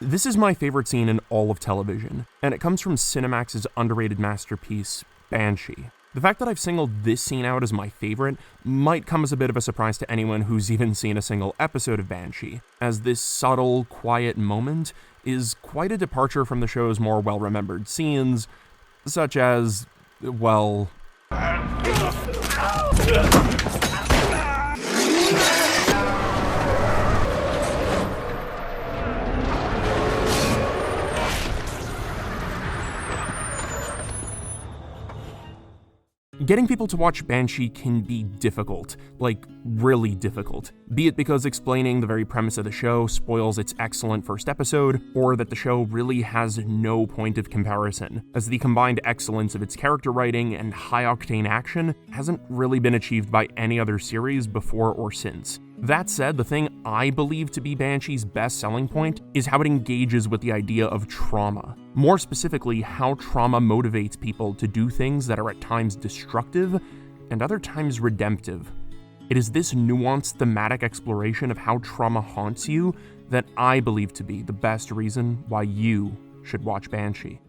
This is my favorite scene in all of television, and it comes from Cinemax's underrated masterpiece, Banshee. The fact that I've singled this scene out as my favorite might come as a bit of a surprise to anyone who's even seen a single episode of Banshee, as this subtle, quiet moment is quite a departure from the show's more well-remembered scenes, such as, well... Getting people to watch Banshee can be difficult, like really difficult, be it because explaining the very premise of the show spoils its excellent first episode, or that the show really has no point of comparison, as the combined excellence of its character writing and high-octane action hasn't really been achieved by any other series before or since. That said, the thing I believe to be Banshee's best selling point is how it engages with the idea of trauma. More specifically, how trauma motivates people to do things that are at times destructive and other times redemptive. It is this nuanced thematic exploration of how trauma haunts you that I believe to be the best reason why you should watch Banshee.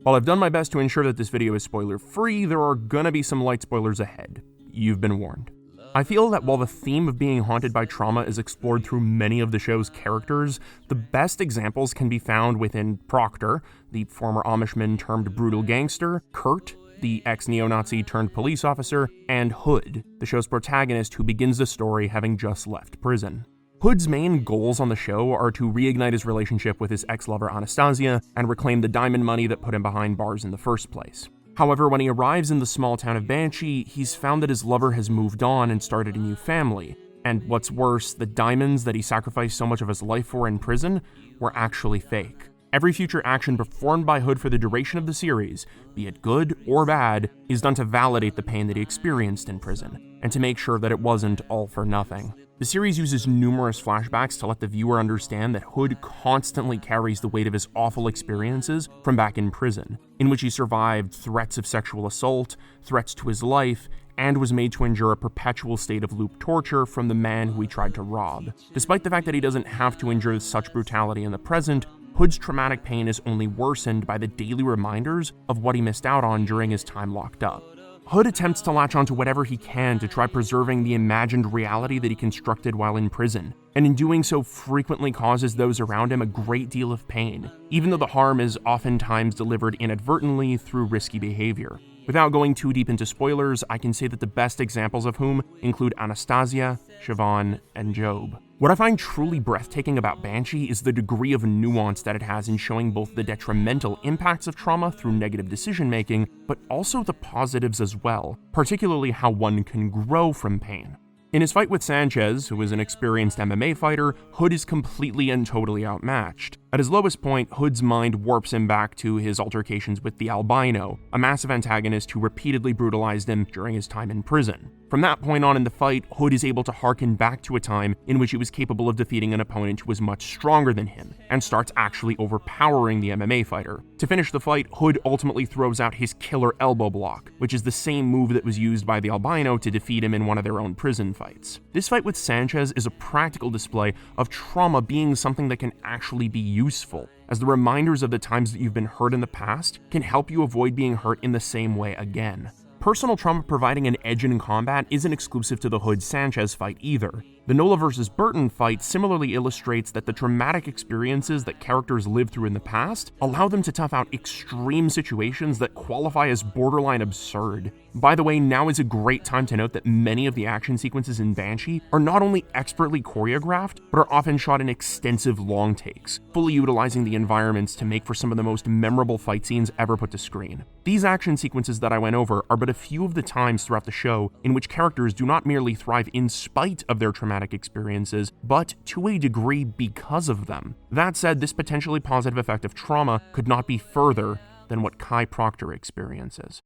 While I've done my best to ensure that this video is spoiler-free, there are gonna be some light spoilers ahead. You've been warned. I feel that while the theme of being haunted by trauma is explored through many of the show's characters, the best examples can be found within Proctor, the former Amishman turned brutal gangster, Kurt, the ex-neo-Nazi turned police officer, and Hood, the show's protagonist who begins the story having just left prison. Hood's main goals on the show are to reignite his relationship with his ex-lover Anastasia and reclaim the diamond money that put him behind bars in the first place. However, when he arrives in the small town of Banshee, he's found that his lover has moved on and started a new family. And what's worse, the diamonds that he sacrificed so much of his life for in prison were actually fake. Every future action performed by Hood for the duration of the series, be it good or bad, is done to validate the pain that he experienced in prison, and to make sure that it wasn't all for nothing. The series uses numerous flashbacks to let the viewer understand that Hood constantly carries the weight of his awful experiences from back in prison, in which he survived threats of sexual assault, threats to his life, and was made to endure a perpetual state of loop torture from the man who he tried to rob. Despite the fact that he doesn't have to endure such brutality in the present, Hood's traumatic pain is only worsened by the daily reminders of what he missed out on during his time locked up. Hood attempts to latch onto whatever he can to try preserving the imagined reality that he constructed while in prison, and in doing so frequently causes those around him a great deal of pain, even though the harm is oftentimes delivered inadvertently through risky behavior. Without going too deep into spoilers, I can say that the best examples of whom include Anastasia, Siobhan, and Job. What I find truly breathtaking about Banshee is the degree of nuance that it has in showing both the detrimental impacts of trauma through negative decision-making, but also the positives as well, particularly how one can grow from pain. In his fight with Sanchez, who is an experienced MMA fighter, Hood is completely and totally outmatched. At his lowest point, Hood's mind warps him back to his altercations with the albino, a massive antagonist who repeatedly brutalized him during his time in prison. From that point on in the fight, Hood is able to harken back to a time in which he was capable of defeating an opponent who was much stronger than him, and starts actually overpowering the MMA fighter. To finish the fight, Hood ultimately throws out his killer elbow block, which is the same move that was used by the albino to defeat him in one of their own prison fights. This fight with Sanchez is a practical display of trauma being something that can actually be useful, as the reminders of the times that you've been hurt in the past can help you avoid being hurt in the same way again. Personal trauma providing an edge in combat isn't exclusive to the Hood-Sanchez fight either. The Nola vs. Burton fight similarly illustrates that the traumatic experiences that characters lived through in the past allow them to tough out extreme situations that qualify as borderline absurd. By the way, now is a great time to note that many of the action sequences in Banshee are not only expertly choreographed, but are often shot in extensive long takes, fully utilizing the environments to make for some of the most memorable fight scenes ever put to screen. These action sequences that I went over are but a few of the times throughout the show in which characters do not merely thrive in spite of their traumatic experiences, but to a degree because of them. That said, this potentially positive effect of trauma could not be further than what Kai Proctor experiences.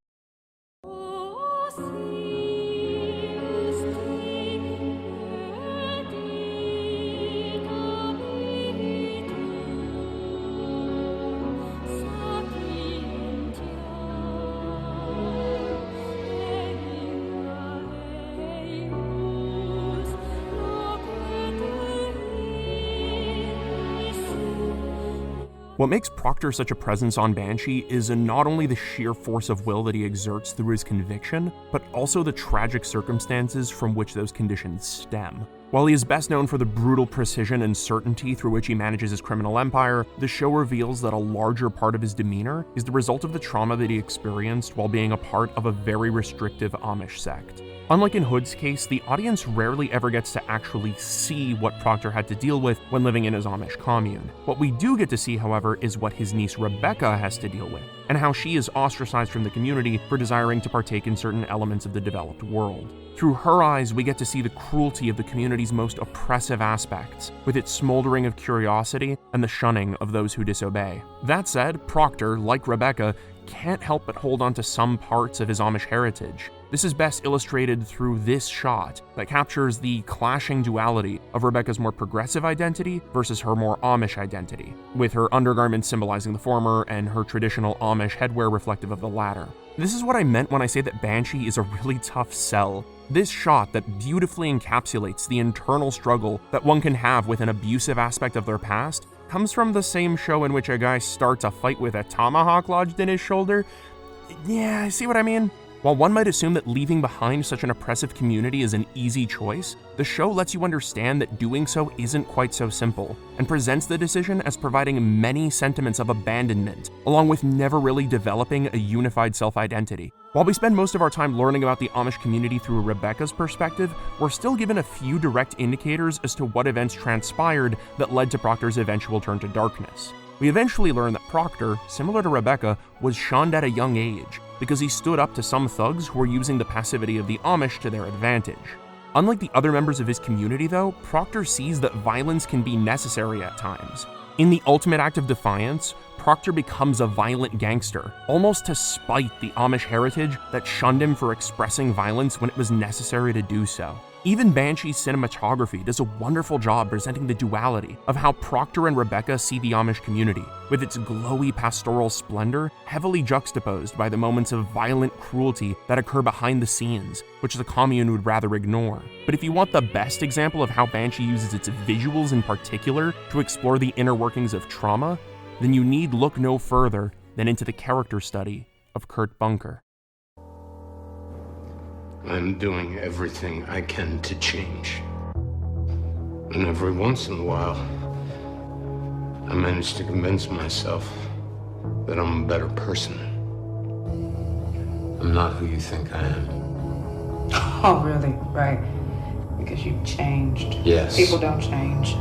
What makes Proctor such a presence on Banshee is not only the sheer force of will that he exerts through his conviction, but also the tragic circumstances from which those conditions stem. While he is best known for the brutal precision and certainty through which he manages his criminal empire, the show reveals that a larger part of his demeanor is the result of the trauma that he experienced while being a part of a very restrictive Amish sect. Unlike in Hood's case, the audience rarely ever gets to actually see what Proctor had to deal with when living in his Amish commune. What we do get to see, however, is what his niece Rebecca has to deal with, and how she is ostracized from the community for desiring to partake in certain elements of the developed world. Through her eyes, we get to see the cruelty of the community's most oppressive aspects, with its smoldering of curiosity and the shunning of those who disobey. That said, Proctor, like Rebecca, can't help but hold on to some parts of his Amish heritage. This is best illustrated through this shot that captures the clashing duality of Rebecca's more progressive identity versus her more Amish identity, with her undergarments symbolizing the former and her traditional Amish headwear reflective of the latter. This is what I meant when I say that Banshee is a really tough sell. This shot that beautifully encapsulates the internal struggle that one can have with an abusive aspect of their past comes from the same show in which a guy starts a fight with a tomahawk lodged in his shoulder. Yeah, see what I mean? While one might assume that leaving behind such an oppressive community is an easy choice, the show lets you understand that doing so isn't quite so simple, and presents the decision as providing many sentiments of abandonment, along with never really developing a unified self-identity. While we spend most of our time learning about the Amish community through Rebecca's perspective, we're still given a few direct indicators as to what events transpired that led to Proctor's eventual turn to darkness. We eventually learn that Proctor, similar to Rebecca, was shunned at a young age because he stood up to some thugs who were using the passivity of the Amish to their advantage. Unlike the other members of his community, though, Proctor sees that violence can be necessary at times. In the ultimate act of defiance, Proctor becomes a violent gangster, almost to spite the Amish heritage that shunned him for expressing violence when it was necessary to do so. Even Banshee's cinematography does a wonderful job presenting the duality of how Proctor and Rebecca see the Amish community, with its glowy pastoral splendor heavily juxtaposed by the moments of violent cruelty that occur behind the scenes, which the commune would rather ignore. But if you want the best example of how Banshee uses its visuals in particular to explore the inner workings of trauma, then you need look no further than into the character study of Kurt Bunker. I'm doing everything I can to change. And every once in a while, I manage to convince myself that I'm a better person. I'm not who you think I am. Oh, really? Right. Because you've changed. Yes. People don't change.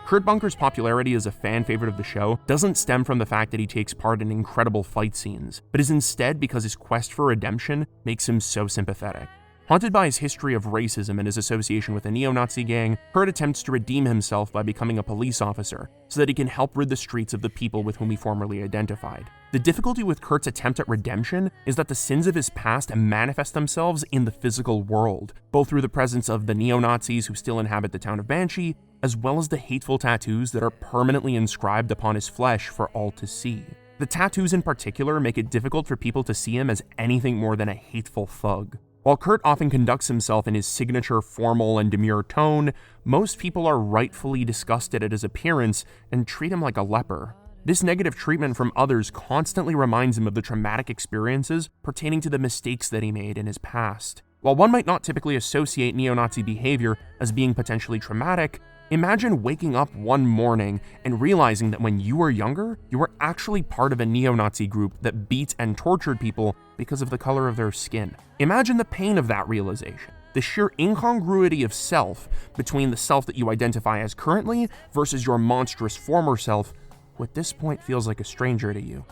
Kurt Bunker's popularity as a fan favorite of the show doesn't stem from the fact that he takes part in incredible fight scenes, but is instead because his quest for redemption makes him so sympathetic. Haunted by his history of racism and his association with a neo-Nazi gang, Kurt attempts to redeem himself by becoming a police officer so that he can help rid the streets of the people with whom he formerly identified. The difficulty with Kurt's attempt at redemption is that the sins of his past manifest themselves in the physical world, both through the presence of the neo-Nazis who still inhabit the town of Banshee, as well as the hateful tattoos that are permanently inscribed upon his flesh for all to see. The tattoos in particular make it difficult for people to see him as anything more than a hateful thug. While Kurt often conducts himself in his signature formal and demure tone, most people are rightfully disgusted at his appearance and treat him like a leper. This negative treatment from others constantly reminds him of the traumatic experiences pertaining to the mistakes that he made in his past. While one might not typically associate neo-Nazi behavior as being potentially traumatic, imagine waking up one morning and realizing that when you were younger, you were actually part of a neo-Nazi group that beat and tortured people because of the color of their skin. Imagine the pain of that realization, the sheer incongruity of self between the self that you identify as currently versus your monstrous former self, who at this point feels like a stranger to you.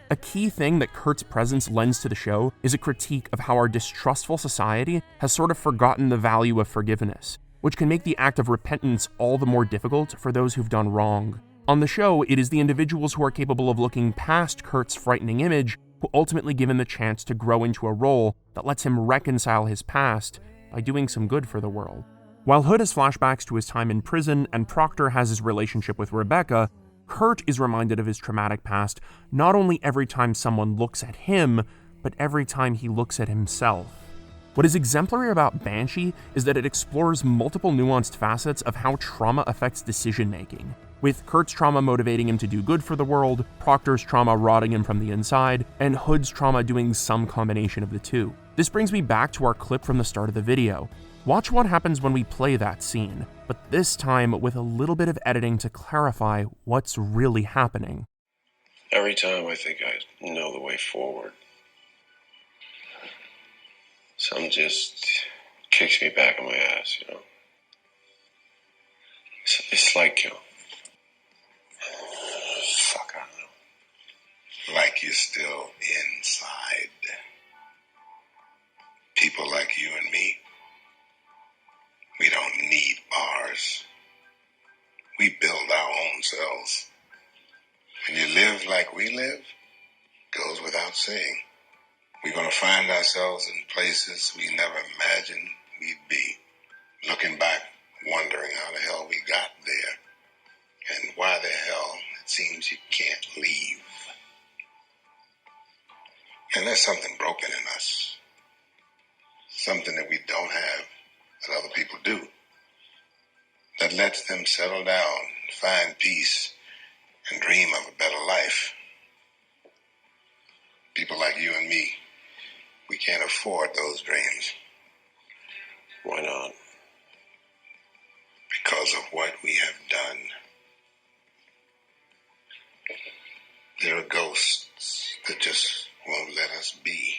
A key thing that Kurt's presence lends to the show is a critique of how our distrustful society has sort of forgotten the value of forgiveness, which can make the act of repentance all the more difficult for those who've done wrong. On the show, it is the individuals who are capable of looking past Kurt's frightening image who ultimately give him the chance to grow into a role that lets him reconcile his past by doing some good for the world. While Hood has flashbacks to his time in prison and Proctor has his relationship with Rebecca, Kurt is reminded of his traumatic past not only every time someone looks at him, but every time he looks at himself. What is exemplary about Banshee is that it explores multiple nuanced facets of how trauma affects decision-making. with Kurt's trauma motivating him to do good for the world, Proctor's trauma rotting him from the inside, and Hood's trauma doing some combination of the two. This brings me back to our clip from the start of the video. Watch what happens when we play that scene, but this time with a little bit of editing to clarify what's really happening. Every time I think I know the way forward, something just kicks me back in my ass, you know? It's like, fuck, I don't know. Like you're still inside. People like you and me, we don't need bars. We build our own selves. When you live like we live, goes without saying. We're going to find ourselves in places we never imagined we'd be. Looking back, wondering how the hell we got there. And why the hell it seems you can't leave. And there's something broken in us. Something that we don't have that other people do. That lets them settle down, find peace, and dream of a better life. People like you and me, we can't afford those dreams. Why not? Because of what we have done. There are ghosts that just won't let us be.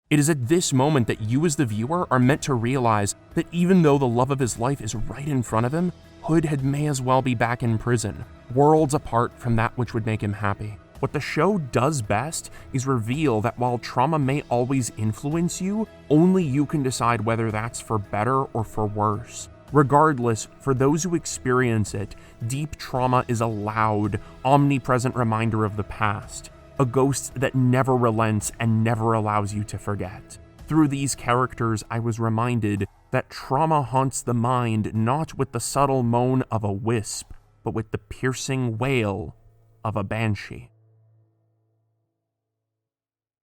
It is at this moment that you as the viewer are meant to realize that even though the love of his life is right in front of him, Hood may as well be back in prison, worlds apart from that which would make him happy. What the show does best is reveal that while trauma may always influence you, only you can decide whether that's for better or for worse. Regardless, for those who experience it, deep trauma is a loud, omnipresent reminder of the past. A ghost that never relents and never allows you to forget. Through these characters, I was reminded that trauma haunts the mind not with the subtle moan of a wisp, but with the piercing wail of a banshee.